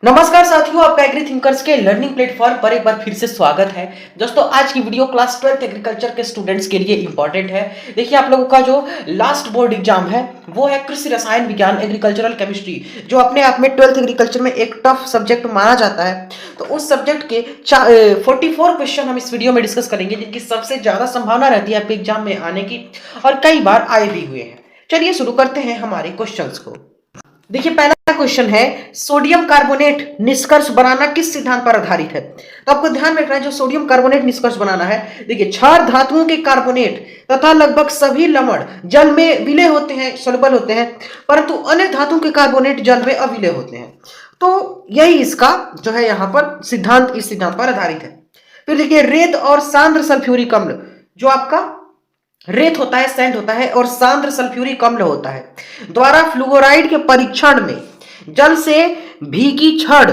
नमस्कार साथियों, आपका एग्री थिंकर्स के लर्निंग प्लेटफॉर्म पर एक बार फिर से स्वागत है। दोस्तों, आज की वीडियो क्लास 12th एग्रीकल्चर के स्टूडेंट्स के लिए इंपॉर्टेंट है। देखिए, आप लोगों का जो लास्ट बोर्ड एग्जाम है वो है कृषि रसायन विज्ञान एग्रीकल्चरल केमिस्ट्री, जो अपने आप में 12th एग्रीकल्चर में एक टफ सब्जेक्ट माना जाता है। तो उस सब्जेक्ट के 44 क्वेश्चन हम इस वीडियो में डिस्कस करेंगे, जिनकी सबसे ज्यादा संभावना रहती है आपके एग्जाम में आने की और कई बार आए भी हुए हैं। चलिए शुरू करते हैं हमारे क्वेश्चन को। देखिए, पहला क्वेश्चन है, सोडियम कार्बोनेट निष्कर्ष बनाना किस सिद्धांत पर आधारित है। तो आपको ध्यान में रखना है, जो सोडियम कार्बोनेट निष्कर्ष बनाना है, देखिए क्षार धातुओं के कार्बोनेट तथा लगभग सभी लवण जल में विलय होते हैं, सॉल्युबल होते हैं, परंतु अन्य धातुओं के कार्बोनेट जल में अविलय होते हैं। तो यही इसका जो है यहाँ पर सिद्धांत, इस सिद्धांत पर आधारित है। फिर देखिए, रेत और सांद्र सल्फ्यूरिक अम्ल, जो आपका रेत होता है, सैंड होता है, और सांद्र सल्फ्यूरिक अम्ल होता है, द्वारा फ्लूओराइड के परीक्षण में जल से भीगी छड़,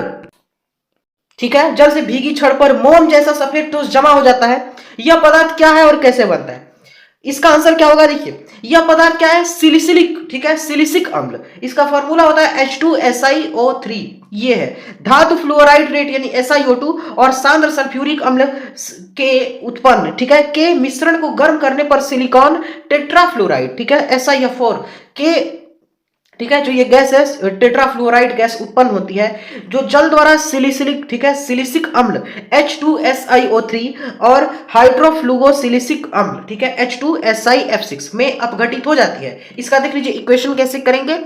ठीक है, जल से भीगी छड़ पर मोम जैसा सफेद ठोस जमा हो जाता है। यह पदार्थ क्या है और कैसे बनता है? इसका आंसर क्या होगा? देखिए, यह पदार्थ क्या है? सिलिसिलिक, ठीक है, सिलिसिक अम्ल। इसका फॉर्मूला होता है H2SiO3। ये है धातु फ्लोराइड रेट यानी SiO2 और सांद्र सल्फ्यूरिक अम्ल के उत्पन्न, ठीक है, के मिश्रण को गर्म करने पर सिलिकॉन टेट्राफ्लोराइड, ठीक है, SiF4 के, ठीक है, जो ये गैस है टेट्राफ्लोराइड गैस उत्पन्न होती है, जो जल द्वारा सिलिसिलिक, ठीक है, सिलिसिक अम्ल H2SiO3 और हाइड्रोफ्लूगोसिलिसिक अम्ल, ठीक है, H2SiF6 में अपघटित हो जाती है। इसका देख लीजिए इक्वेशन कैसे करेंगे।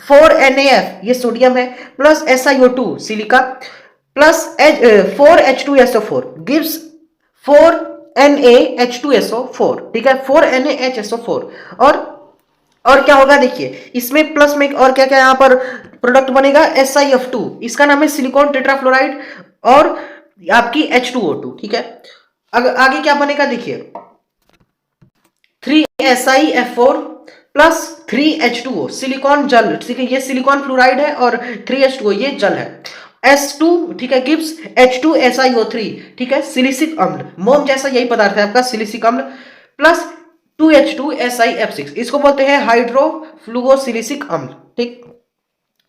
4NaF ये सोडियम है, plus SiO2 silica, plus 4H2SO4 gives 4NaH2SO4, ठीक है, 4NaHSO4। और क्या होगा? देखिए, इसमें प्लस में और क्या क्या यहां पर प्रोडक्ट बनेगा? SiF2, इसका नाम है सिलिकॉन टेट्राफ्लोराइड, और आपकी H2O2, ठीक है। आगे क्या बनेगा? देखिए, 3SiF4 प्लस 3H2O सिलिकॉन जल, ठीक है, ये सिलिकॉन फ्लोराइड है, और 3H2O ये जल है। S2, ठीक है, गिव्स H2SiO3, ठीक है, सिलिसिक अम्ल, मोम जैसा यही पदार्थ है आपका सिलिसिक अम्ल, प्लस 2H2SiF6, इसको बोलते हैं हाइड्रोफ्लूगोसिलिसिक अम्ल, ठीक।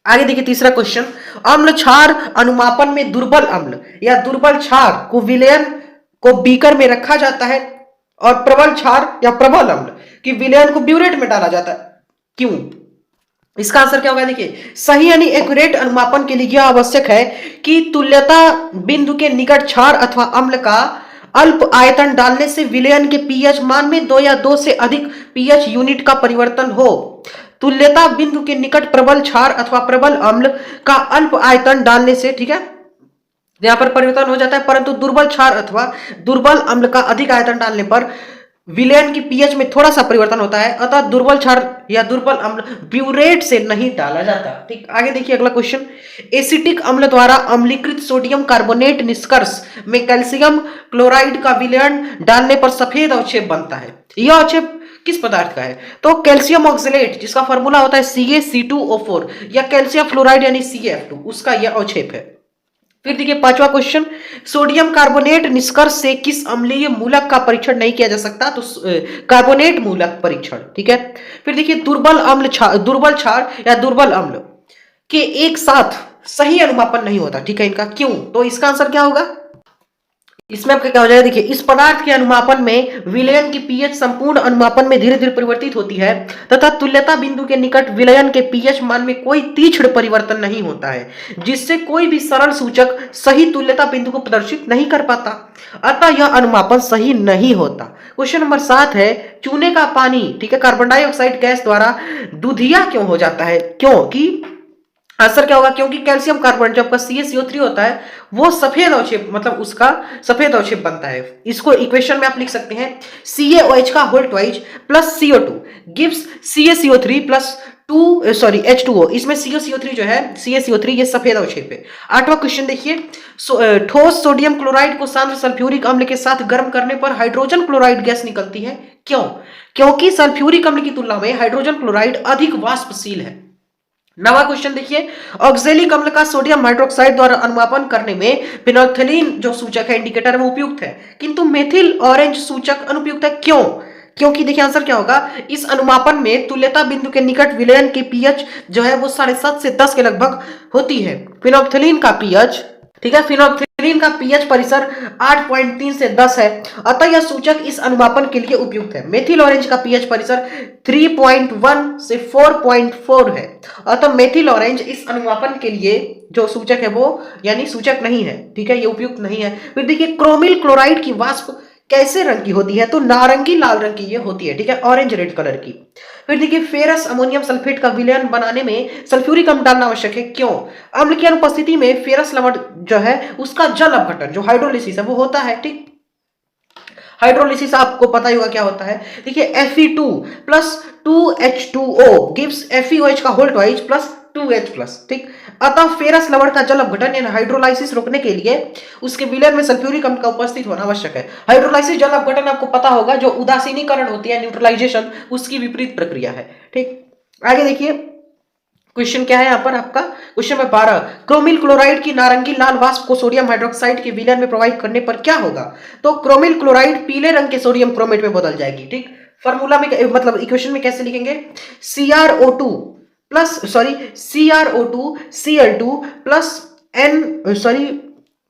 आगे देखिए, तीसरा क्वेश्चन, अम्ल क्षार अनुमापन में दुर्बल अम्ल या दुर्बल क्षार को विलयन को बीकर में रखा जाता है, और प्रबल क्षार या प्रबल अम्ल की विलयन को ब्यूरेट में डाला जाता है, क्यों? इसका आंसर क्या होगा? देखिए, सही यानी एक्यूरेट अनुमापन के लिए यह आवश्यक है कि तुल्यता बिंदु के निकट क्षार अथवा अम्ल का अल्प आयतन डालने से विलयन के पीएच मान में 2 या 2 से अधिक पीएच यूनिट का परिवर्तन हो। तुल्यता बिंदु के निकट प्रबल क्षार अथवा प्रबल अम्ल का अल्प आयतन डालने से, ठीक है, यहां पर परिवर्तन हो जाता है, परंतु दुर्बल क्षार अथवा दुर्बल अम्ल का अधिक आयतन डालने पर विलयन की पीएच में थोड़ा सा परिवर्तन होता है, अतः दुर्बल क्षार या दुर्बल अम्ल ब्यूरेट से नहीं डाला जाता, ठीक। आगे देखिए अगला क्वेश्चन, एसिटिक अम्ल द्वारा अम्लीकृत सोडियम कार्बोनेट निष्कर्ष में कैल्शियम क्लोराइड का विलयन डालने पर सफेद अवक्षेप बनता है। यह अवक्षेप किस पदार्थ का है? तो कैल्शियम ऑक्सलेट, जिसका फॉर्मूला होता है CaC2O4, या कैल्शियम फ्लोराइड यानी CaF2, उसका यह अवक्षेप है। फिर देखिए पांचवा क्वेश्चन, सोडियम कार्बोनेट निष्कर्ष से किस अम्लीय मूलक का परीक्षण नहीं किया जा सकता? तो कार्बोनेट मूलक परीक्षण, ठीक है। फिर देखिए, दुर्बल क्षार या दुर्बल अम्ल के एक साथ सही अनुमापन नहीं होता, ठीक है, इनका क्यों? तो इसका आंसर क्या होगा? इसमें आपका क्या हो जाएगा? देखिए, इस पदार्थ के अनुमापन में विलयन की पीएच संपूर्ण अनुमापन में धीरे धीरे परिवर्तित होती है, तथा तुल्यता बिंदु के निकट विलयन के पीएच मान में कोई तीक्ष्ण परिवर्तन नहीं होता है, जिससे कोई भी सरल सूचक सही तुल्यता बिंदु को प्रदर्शित नहीं कर पाता, अतः यह अनुमापन सही नहीं होता। क्वेश्चन नंबर 7 है, चूने का पानी, ठीक है, कार्बन डाइऑक्साइड गैस द्वारा दूधिया क्यों हो जाता है? क्योंकि आंसर क्या होगा? क्योंकि कैल्शियम कार्बोनेट जो आपका CaCO3 होता है, वो सफेद अवक्षेप, मतलब उसका सफेद अवक्षेप बनता है। इसको इक्वेशन में आप लिख सकते हैं, CaOH का whole twice plus CO2 gives CaCO3 plus H2O। इसमें CaCO3 जो है, CaCO3 ये सफेद अवक्षेप है। आठवां क्वेश्चन देखिए, ठोस सोडियम क्लोराइड को सांद्र सल्फ्यूरिक अम्ल के साथ गर्म करने पर हाइड्रोजन क्लोराइड गैस निकलती है, क्यों? क्योंकि सल्फ्यूरिक अम्ल की तुलना में हाइड्रोजन क्लोराइड अधिक वाष्पशील है। नवा क्वेश्चन देखिए, ऑक्जेलिक अम्ल का सोडियम हाइड्रोक्साइड द्वारा अनुमापन करने में फिनोल्फथालीन जो सूचक है, इंडिकेटर, वो उपयुक्त है, किंतु मेथिल ऑरेंज सूचक अनुपयुक्त है, क्यों? क्योंकि देखिए आंसर क्या होगा, इस अनुमापन में तुल्यता बिंदु के निकट विलयन की पीएच जो है वो 7.5 से 10 के लगभग होती है। फिनोप्थलीन का पीएच, ठीक है, फिनोप्थलीन का पीएच परिसर 8.3 से 10 है, अतः यह सूचक इस अनुमापन के लिए उपयुक्त है। मेथिल ऑरेंज का पीएच परिसर 3.1 से 4.4 है, अतः मेथिल ऑरेंज इस अनुमापन के लिए जो सूचक है वो यानी सूचक नहीं है, ठीक है, ये उपयुक्त नहीं है। फिर देखिए क्रोमिल क्लोराइड की वाष्प कैसे रंग की होती है, तो नारंगी लाल रंग की ये होती है, ठीक है, ऑरेंज रेड कलर की। फिर देखिए फेरस अमोनियम सल्फेट का विलयन बनाने में सल्फ्यूरिक अम्ल डालना आवश्यक है, क्यों? अम्ल की अनुपस्थिति में फेरस लवण जो है उसका जल अपघटन जो हाइड्रोलिसिस है वो होता है, ठीक। हाइड्रोलिसिस आपको पता ही होगा क्या होता है। देखिए Fe2 plus 2H2O gives FeOH का whole twice plus 2H plus, ठीक। अतः फेरस लवण का जल अपघटन यानी हाइड्रोलाइसिस रोकने के लिए उसके विलयन में सल्फ्यूरिक अम्ल का उपस्थित होना आवश्यक है। हाइड्रोलाइसिस जल अपघटन आपको पता होगा जो उदासीनीकरण होती है, न्यूट्रलाइजेशन, उसकी विपरीत प्रक्रिया है, ठीक। आगे देखिए क्वेश्चन क्या है यहाँ पर आपका, क्वेश्चन नंबर 12, क्रोमिल क्लोराइड की नारंगी लाल वाष्प को सोडियम हाइड्रोक्साइड के विलयन में प्रवाहित करने पर क्या होगा? तो क्रोमिल क्लोराइड पीले रंग के सोडियम क्रोमेट में बदल जाएगी, ठीक। फॉर्मूला में मतलब इक्वेशन में कैसे लिखेंगे, CrO2 plus CrO2 Cl2 plus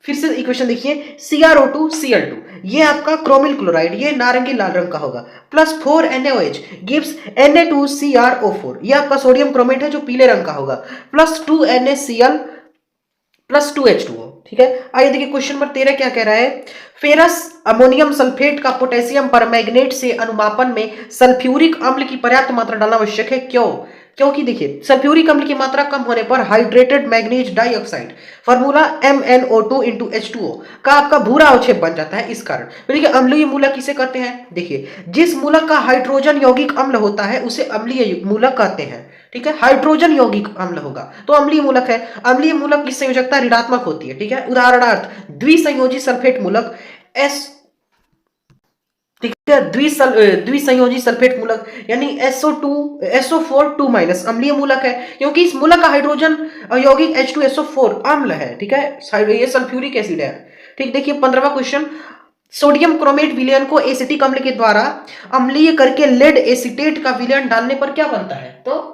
फिर से इक्वेशन देखिए, CrO2 Cl2 ये आपका क्रोमिल क्लोराइड ये नारंगी लाल रंग का होगा, प्लस 4NaOH गिव्स Na2CrO4 ये आपका सोडियम क्रोमेट है जो पीले रंग का होगा, प्लस 2NaCl प्लस 2H2O, ठीक है। आइए देखिए क्वेश्चन नंबर 13 क्या कह रहा है, फेरस अमोनियम सल्फेट का पोटेशियम परमैंगनेट से अनुमापन में सल्फ्यूरिक अम्ल की पर्याप्त मात्रा डालना आवश्यक है, क्यों? क्योंकि देखिए सल्फ्यूरिक अम्ल की मात्रा कम होने पर hydrated manganese dioxide formula MnO2 into H2O का आपका भूरा अवक्षेप बन जाता है, इस कारण। देखिए अम्लीय मूलक किसे कहते हैं, देखिए जिस मूलक का हाइड्रोजन यौगिक अम्ल होता है उसे अम्लीय मूलक कहते हैं, ठीक है। हाइड्रोजन यौगिक अम्ल होगा तो अम्लीय मूलक है। अम्लीय मूलक की संयोजकता ऋणात्मक होती है, ठीक है। उदाहरणार्थ द्विसंयोजी सल्फेट मूलक S, ठीक है, द्विसंयोजी सल्फेट मूलक यानी SO4 माइनस अम्लीय मूलक है, क्योंकि इस मूलक का हाइड्रोजन यौगिक H2SO4 अम्ल है, ठीक है, ये सल्फ्यूरिक एसिड है, ठीक। देखिए 15वां क्वेश्चन, सोडियम क्रोमेट विलयन को एसिटिक अम्ल के द्वारा अम्लीय करके लेड एसिटेट का विलयन डालने पर क्या बनता है, तो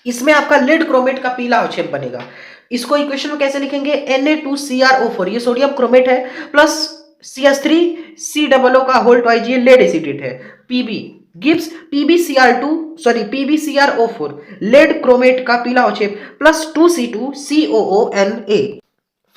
इसमें आपका लेड क्रोमेट का पीला अवक्षेप बनेगा। इसको इक्वेशन में कैसे लिखेंगे, Na2CrO4 ये सोडियम क्रोमेट है प्लस CH3COO का होल ट्वाइस ये लेड एसिडेट है, Pb gives PbCrO4 lead chromate का पीला अवक्षेप प्लस 2C2COONa।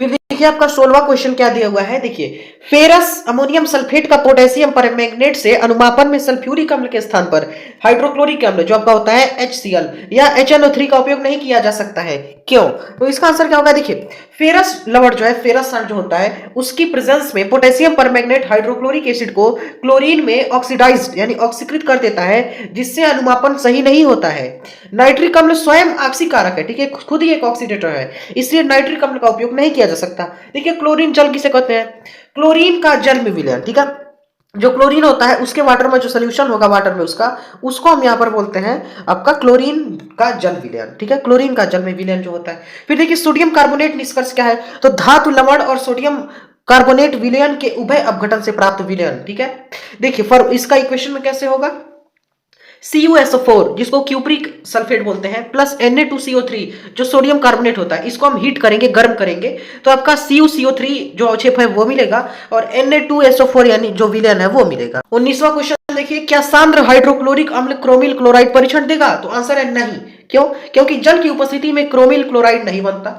फिर देखिए आपका 16वां क्वेश्चन क्या दिया हुआ है, देखिए फेरस अमोनियम सल्फेट का पोटेशियम परमैंगनेट से अनुमापन में सल्फ्यूरिक अम्ल के स्थान पर हाइड्रोक्लोरिक अम्ल जो आपका होता है HCl या HNO3 का उपयोग नहीं किया जा सकता है, क्यों? तो इसका आंसर क्या होगा, देखिए फेरस लवण जो है, फेरस जो होता है उसकी प्रेजेंस में पोटेशियम परमैंगनेट हाइड्रोक्लोरिक एसिड को क्लोरीन में ऑक्सीडाइज्ड यानी ऑक्सीकृत कर देता है, जिससे अनुमापन सही नहीं होता है। नाइट्रिक अम्ल स्वयं ऑक्सीकारक है, ठीक है, खुद ही एक ऑक्सीडेटर है, इसलिए नाइट्रिक अम्ल का उपयोग नहीं किया जा सकता। देखिए क्लोरीन जल किसे कहते हैं, क्लोरीन का जल में विलयन, ठीक है, जो क्लोरीन होता है उसके वाटर में जो सोल्यूशन होगा वाटर में उसको हम यहां पर बोलते हैं आपका क्लोरीन का जल विलयन, ठीक है, क्लोरीन का जल में विलयन जो होता है। फिर देखिए सोडियम कार्बोनेट निष्कर्ष क्या है, तो धातु लवण और सोडियम कार्बोनेट विलयन के उभय अपघटन से प्राप्त विलयन, ठीक है। देखिए फॉर इसका इक्वेशन में कैसे होगा, CuSO4 जिसको क्यूप्रिक सल्फेट बोलते हैं प्लस Na2CO3 जो सोडियम कार्बोनेट होता है, इसको हम हीट करेंगे, गर्म करेंगे तो आपका CuCO3 जो अवक्षेप है वो मिलेगा और Na2SO4 यानी जो विलयन है वो मिलेगा। 19वां क्वेश्चन देखिए, क्या सांद्र हाइड्रोक्लोरिक अम्ल क्रोमिल क्लोराइड परीक्षण देगा, तो आंसर है नहीं, क्यों? क्योंकि जल की उपस्थिति में क्रोमिल क्लोराइड नहीं बनता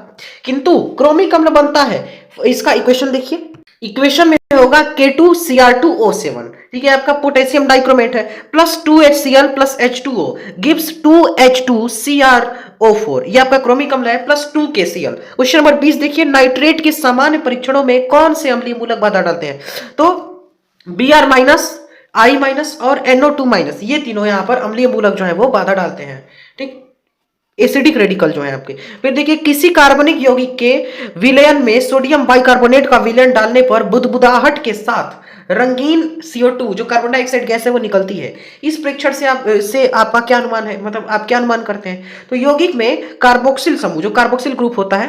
किंतु क्रोमिक अम्ल बनता है। इसका इक्वेशन देखिए, इक्वेशन में होगा K2Cr2O7, ठीक है, आपका पोटेशियम डाइक्रोमेट है plus 2HCl plus H2O gives 2H2CrO4 ये आपका क्रोमिक अम्ल है प्लस 2KCl। क्वेश्चन नंबर 20 देखिए, नाइट्रेट के सामान्य परीक्षणों में कौन से अम्लीय मूलक बाधा डालते हैं, तो Br माइनस, I माइनस और NO2 माइनस ये तीनों यहां पर अम्लीय मूलक जो है वो बाधा डालते हैं, ठीक, एसिडिक रेडिकल जो है आपके। फिर देखिए किसी कार्बनिक यौगिक के विलयन में सोडियम बाइकार्बोनेट का विलयन डालने पर बुदबुदाहट के साथ रंगीन CO2 जो कार्बन डाइऑक्साइड गैस है वो निकलती है। इस परीक्षण से आपका क्या अनुमान है, मतलब आप क्या अनुमान करते हैं, तो यौगिक में कार्बोक्सिल समूह जो कार्बोक्सिल ग्रुप होता है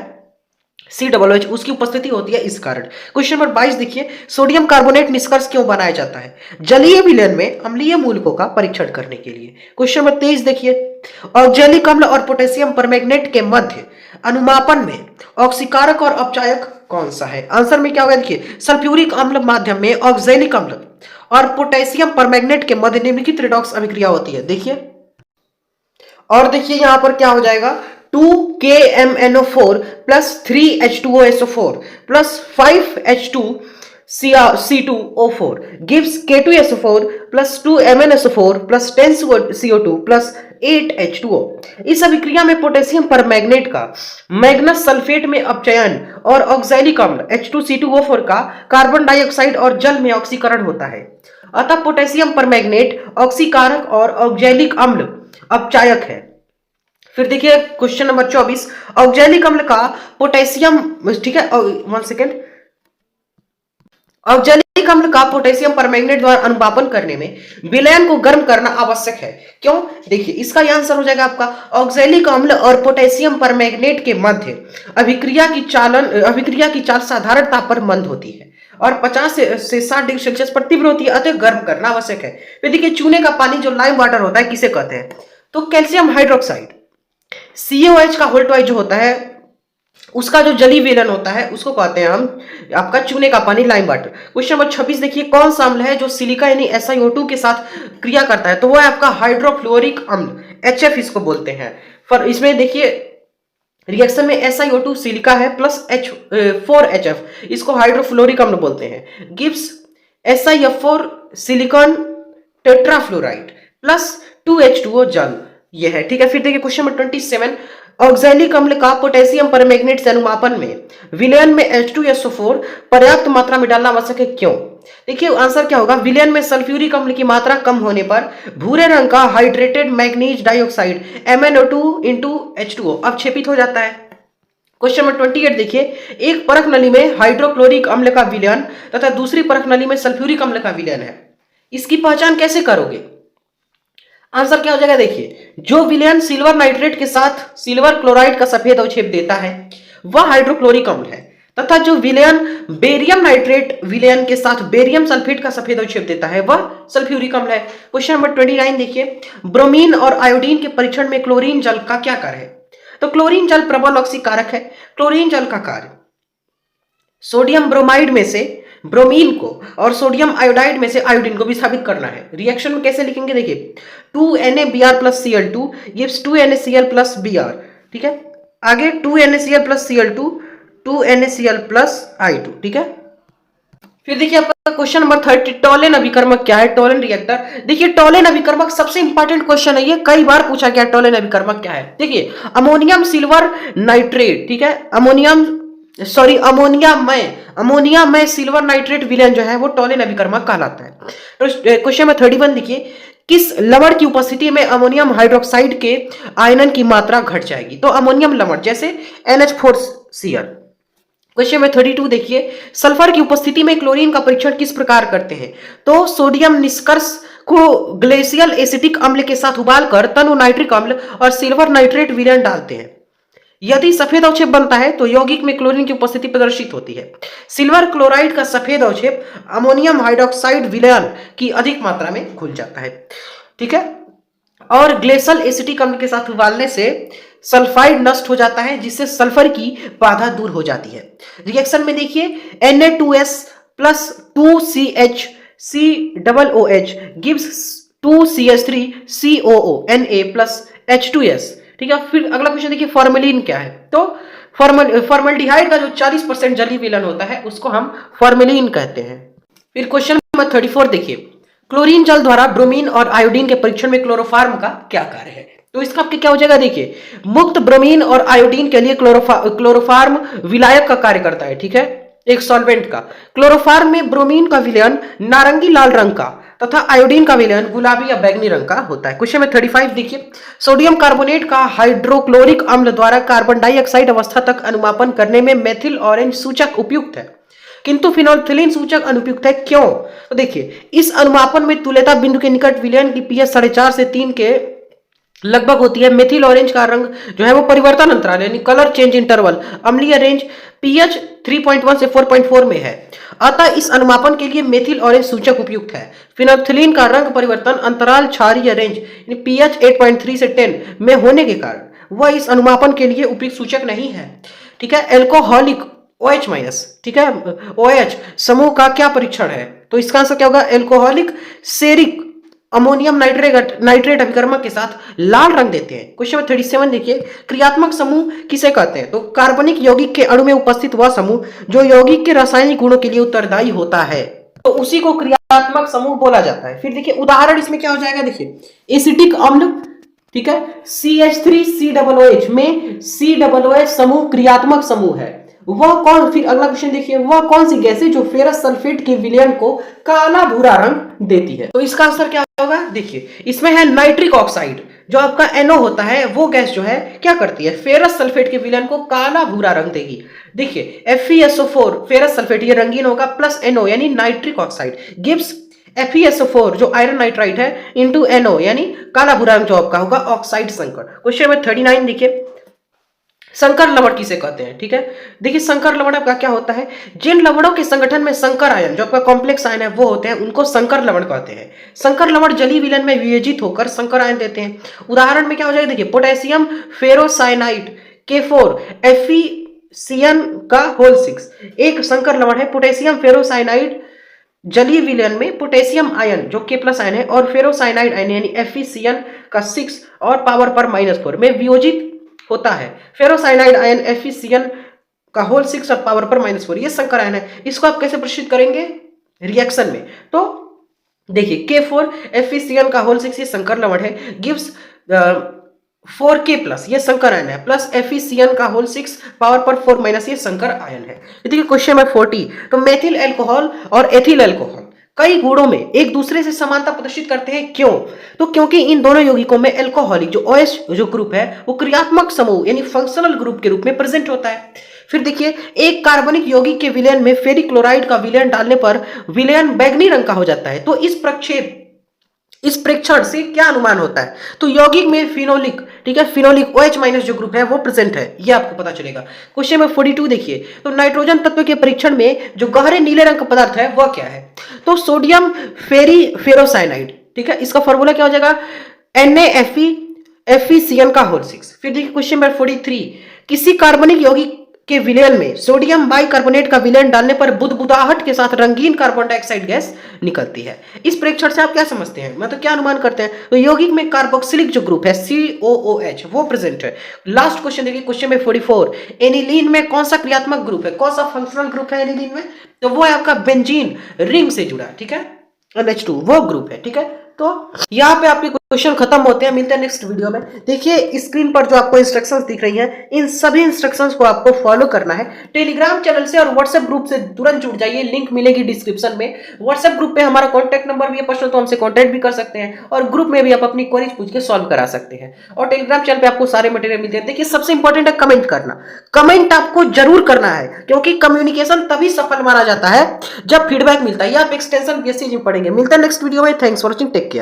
COOH उसकी उपस्थिति होती है इस कारण। क्वेश्चन नंबर 22 देखिए, सोडियम कार्बोनेट निष्कर्ष क्यों बनाया जाता है? जलीय विलयन में अम्लीय मूलकों का परीक्षण करने के लिए। क्वेश्चन नंबर 23 देखिए, ऑक्जेलिक अम्ल और पोटेशियम परमैंगनेट के मध्य अनुमापन में ऑक्सीकारक और अपचायक कौन सा है? आंसर में क्या होगा देखिए, सल्फ्यूरिक अम्ल माध्यम में ऑक्जेलिक अम्ल और पोटेशियम परमैंगनेट के मध्य निम्नलिखित रिडॉक्स अभिक्रिया होती है। देखिए, और देखिए यहां पर क्या हो जाएगा, 2KMnO4 plus 3H2SO4 plus 5H2C2O4 gives K2SO4 plus 2MnSO4 plus 10CO2 plus 8H2O। इस अभिक्रिया में पोटेशियम परमैंगनेट का मैग्नस सल्फेट में अपचयन और ऑक्सैलिक अम्ल H2C2O4 का कार्बन डाइऑक्साइड और जल में ऑक्सीकरण होता है। अतः पोटेशियम परमैंगनेट ऑक्सीकारक और ऑक्सैलिक अम्ल अपचायक है। फिर देखिए क्वेश्चन नंबर 24, ऑक्सैलिक अम्ल का पोटेशियम, ठीक है, 1 सेकेंड, ऑक्सैलिक अम्ल का पोटेशियम परमैंगनेट द्वारा अनुपापन करने में विलयन को गर्म करना आवश्यक है। क्यों? देखिए इसका यह आंसर हो जाएगा आपका, ऑक्सैलिक अम्ल और पोटेशियम परमैंगनेट के मध्य अभिक्रिया की चाल साधारण ताप पर मंद होती है और 50 से 60 डिग्री सेल्सियस पर तीव्र होती है, अतः गर्म करना आवश्यक है। फिर देखिए चूने का पानी जो लाइम वाटर होता है किसे कहते हैं? तो कैल्शियम हाइड्रोक्साइड, COH का होल ट्वाइस जो होता है उसका जो जलीय विलयन होता है उसको कहते हैं हम आपका चूने का पानी, लाइम वाटर। क्वेश्चन नंबर 26 देखिए, कौन सा अम्ल है जो सिलिका यानी SiO2 के साथ क्रिया करता है? तो वो है आपका हाइड्रोफ्लोरिक अम्ल, HF इसको बोलते हैं। पर इसमें देखिए रिएक्शन में SiO2 सिलिका है प्लस 4HF, इसको हाइड्रोफ्लोरिक अम्ल बोलते हैं। Gives SiF4 silicon tetrafluoride plus 2H2O जल, ये है, ठीक है। फिर देखिए क्वेश्चन नंबर 27, ऑक्सैलिक अम्ल का पोटेशियम परमैंगनेट से अनुमापन में विलयन में H2SO4 पर्याप्त मात्रा में डालना आवश्यक है, क्यों? देखिए आंसर क्या होगा, विलयन में सल्फ्यूरिक अम्ल की मात्रा कम होने पर भूरे रंग का hydrated manganese dioxide MnO2 into H2O अवक्षेपित हो जाता है। क्वेश्चन नंबर 28 देखिए, एक परख नली में हाइड्रोक्लोरिक अम्ल का विलयन तथा दूसरी परख नली में सल्फ्यूरिक अम्ल का विलयन है, इसकी पहचान कैसे करोगे? आंसर क्या हो जाएगा, देखिए जो विलयन सिल्वर नाइट्रेट के साथ सिल्वर क्लोराइड का सफेद अवक्षेप देता है वह हाइड्रोक्लोरिक अम्ल है, तथा जो विलयन बेरियम नाइट्रेट विलयन के साथ बेरियम सल्फेट का सफेद अवक्षेप देता है वह सल्फ्यूरिक अम्ल है। क्वेश्चन नंबर 29 देखिए, ब्रोमीन और आयोडीन के परीक्षण में क्लोरीन जल का क्या कार्य है? तो क्लोरीन जल प्रबल ऑक्सीकारक है। क्लोरीन जल का कार्य सोडियम ब्रोमाइड में से ब्रोमीन को और सोडियम आयोडाइड में से आयोडीन को विस्थापित करना है। रिएक्शन में कैसे लिखेंगे, देखिए 2NaBr plus Cl2 gives 2NaCl plus Br, ठीक है। आगे 2NaCl plus Cl2 2NaCl plus I2, ठीक है। फिर देखिए आपका क्वेश्चन नंबर 30, टोलेन अभिकर्मक क्या है? Tollens reactor. देखिए टोलेन अभिकर्मक सबसे इंपॉर्टेंट क्वेश्चन है, ये कई बार पूछा गया, टोलेन अभिकर्मक क्या है? देखिए अमोनियम सिल्वर नाइट्रेट, ठीक है, अमोनिया में सिल्वर नाइट्रेट विलयन जो है वो टोलेन अभिकर्मक कहलाता है। तो क्वेश्चन में 31 देखिए, किस लवण की उपस्थिति में अमोनियम हाइड्रोक्साइड के आयनन की मात्रा घट जाएगी? तो अमोनियम लवण जैसे NH4Cl। क्वेश्चन में 32 देखिए, सल्फर की उपस्थिति में क्लोरीन का परीक्षण किस प्रकार करते हैं? तो सोडियम निष्कर्ष को ग्लेशियल एसिटिक अम्ल के साथ उबालकर तनु नाइट्रिक अम्ल और सिल्वर नाइट्रेट विलयन डालते हैं। यदि सफेद अवक्षेप बनता है तो यौगिक में क्लोरीन की उपस्थिति प्रदर्शित होती है। सिल्वर क्लोराइड का सफेद अवक्षेप अमोनियम हाइड्रोक्साइड विलयन की अधिक मात्रा में घुल जाता है, ठीक है। और ग्लेशियल एसिटिक अम्ल के साथ उबालने से सल्फाइड नष्ट हो जाता है, जिससे सल्फर की बाधा दूर हो जाती है। रिएक्शन में देखिए Na2S plus 2CHCOOH gives 2CH3COO Na plus H2S, ठीक है। फिर अगला क्वेश्चन देखिए, फॉर्मेलिन क्या है? तो फॉर्मल्डिहाइड का जो 40% जलीय विलयन होता है उसको हम फॉर्मेलिन कहते हैं। फिर क्वेश्चन नंबर 34 देखिए, क्लोरीन जल द्वारा ब्रोमीन और आयोडीन के परीक्षण में क्लोरोफार्म का क्या कार्य है? तो इसका आपके क्या हो जाएगा, देखिए मुक्त ब्रोमीन और आयोडीन के लिए क्लोरोफार्म विलायक का कार्य करता है, ठीक है, एक सॉल्वेंट का। क्लोरोफार्म में ब्रोमीन का विलयन नारंगी लाल रंग का तथा आयोडीन का विलयन गुलाबी या बैंगनी रंग का होता है। क्वेश्चन में 35 देखिए, सोडियम कार्बोनेट का हाइड्रोक्लोरिक अम्ल द्वारा कार्बन डाइऑक्साइड अवस्था तक अनुमापन करने में मेथिल ऑरेंज सूचक उपयुक्त है, किंतु फिनोल्फथलीन सूचक अनुपयुक्त है, क्यों? तो देखिए इस अनुमापन में तुल्यता बिंदु के निकट विलयन की pH 4.5 से 3 के लगभग होती है। मेथिल ऑरेंज का रंग जो है वो परिवर्तन अंतराल यानी कलर चेंज इंटरवल अम्लीय रेंज पीएच 3.1 से 4.4 में है। अतः इस अनुमापन के लिए मेथिल ऑरेंज सूचक उपयुक्त है। फिनोल्फ्थालीन का रंग परिवर्तन अंतराल क्षारीय रेंज यानी पीएच 8.3 से 10 में होने के कारण वह इस अनुमापन के लिए उपयुक्त सूचक नहीं है। ठीक है, एल्कोहलिक OH माइनस, ठीक है, OH समूह का क्या परीक्षण है? तो इसका आंसर क्या होगा? एल्कोहलिक सेरिक अमोनियम नाइट्रेट अभिकर्मक के साथ लाल रंग देते हैं। क्वेश्चन नंबर 37 देखिए, क्रियात्मक समूह किसे कहते हैं? तो कार्बनिक यौगिक के अणु में उपस्थित वह समूह जो यौगिक के रासायनिक गुणों के लिए उत्तरदायी होता है, तो उसी को क्रियात्मक समूह बोला जाता है। फिर देखिए उदाहरण इसमें क्या हो जाएगा, देखिए एसिटिक अम्ल, ठीक है, CH3COOH में COOH समूह क्रियात्मक समूह है। वह कौन, फिर अगला क्वेश्चन देखिए, वह कौन सी गैस है जो फेरस सल्फेट के विलयन को काला भूरा रंग देती है? तो इसका आंसर क्या होगा? देखिए इसमें है नाइट्रिक ऑक्साइड। जो आपका NO होता है वो गैस जो है क्या करती है? फेरस सल्फेट के विलयन को काला भूरा रंग देगी। देखिए FeSO4 फेरस सल्फेट ये रंगीन होगा प्लस NO यानी नाइट्रिक ऑक्साइड गिव्स FeSO4 जो आयरन नाइट्राइट है इंटू NO यानी काला भूरा रंग जो आपका होगा ऑक्साइड संकर। क्वेश्चन नंबर 39 देखिए, संकर लवण किसे कहते हैं? ठीक है, देखिए संकर लवण आपका क्या होता है? जिन लवणों के संगठन में संकर आयन जो आपका कॉम्प्लेक्स आयन है वो होते हैं उनको संकर लवण कहते हैं। संकर लवण जलीय विलयन में वियोजित होकर संकर आयन देते हैं। उदाहरण में क्या हो जाएगा? देखिए पोटेशियम फेरोसाइनाइड K4 FeCN का होल 6 एक संकर लवण है। पोटेशियम फेरोसाइनाइड जलीय विलयन में पोटेशियम आयन जो K प्लस आयन है और फेरोसाइनाइड आयन यानी FeCN का 6 और पावर पर -4 में वियोजित होता है। फेरोसाइनाइड आयन FeCN का होल 6 और पावर पर -4 ये संकर आयन है। इसको आप कैसे प्रदर्शित करेंगे? रिएक्शन में। तो देखिए K4 FeCN का होल 6 ये संकर लवण है, गिव्स 4K प्लस ये संकर आयन है, प्लस FeCN का होल 6 पावर पर 4 माइनस ये संकर आयन है। देखिए क्वेश्चन नंबर 40, तो मेथिल अल्कोहल और एथिल अल्कोहल कई गुणों में एक दूसरे से समानता प्रदर्शित करते हैं, क्यों? तो क्योंकि इन दोनों यौगिकों में अल्कोहलिक जो OH जो ग्रुप है वो क्रियात्मक समूह यानी फंक्शनल ग्रुप के रूप में प्रेजेंट होता है। फिर देखिए एक कार्बनिक यौगिक के विलयन में फेरिक क्लोराइड का विलयन डालने पर विलयन बैंगनी रंग का हो जाता है। तो इस प्रेक्षण से क्या अनुमान होता है? तो यौगिक में फिनोलिक, ठीक है, फिनोलिक OH माइनस जो ग्रुप है वो प्रेजेंट है, ये आपको पता चलेगा। क्वेश्चन नंबर 42 देखिए, तो नाइट्रोजन तत्व के परीक्षण में जो गहरे नीले रंग का पदार्थ है वह क्या है? तो सोडियम फेरोसाइनाइड, ठीक है, इसका फॉर्मूला क्या हो जाएगा? NaFe FeCN का होल 6। फिर देखिए क्वेश्चन नंबर 43, किसी कार्बनिक यौगिक के विलयन में सोडियम बाइकार्बोनेट का विलयन डालने पर बुदबुदाहट के साथ रंगीन कार्बन डाइऑक्साइड गैस निकलती है। इस प्रेक्षण से आप क्या समझते हैं, मतलब क्या अनुमान करते हैं? तो यौगिक में कार्बोक्सिलिक जो ग्रुप है COOH वो प्रेजेंट है। लास्ट क्वेश्चन देखिए क्वेश्चन में 44, एनिलीन में कौन सा क्रियात्मक ग्रुप है, कौन सा फंक्शनल ग्रुप है एनिलीन में? तो वो है आपका बेंजीन रिंग से जुड़ा, ठीक है, NH2 वो ग्रुप है। ठीक है, तो यहाँ पे आपके क्वेश्चन खत्म होते हैं। मिलते हैं नेक्स्ट वीडियो में। देखिए स्क्रीन पर जो आपको इंस्ट्रक्शंस दिख रही हैं इन सभी इंस्ट्रक्शंस को आपको फॉलो करना है। टेलीग्राम चैनल से और व्हाट्सएप ग्रुप से तुरंत जुड़ जाइए, लिंक मिलेगी डिस्क्रिप्शन में। व्हाट्सएप ग्रुप पे हमारा कॉन्टैक्ट नंबर भी है, पर्सनल तो हमसे कॉन्टैक्ट भी कर सकते हैं और ग्रुप में भी आप अपनी क्वेरीज पूछ के सॉल्व करा सकते हैं। और टेलीग्राम चैनल पे आपको सारे मटेरियल मिलते हैं। देखिए सबसे इंपॉर्टेंट है कमेंट करना, कमेंट आपको जरूर करना है क्योंकि कम्युनिकेशन तभी सफल माना जाता है जब फीडबैक मिलता है। आप एक्सटेंशन बेसिस में पढ़ेंगे। मिलता है नेक्स्ट वीडियो में। Thanks for watching, take care.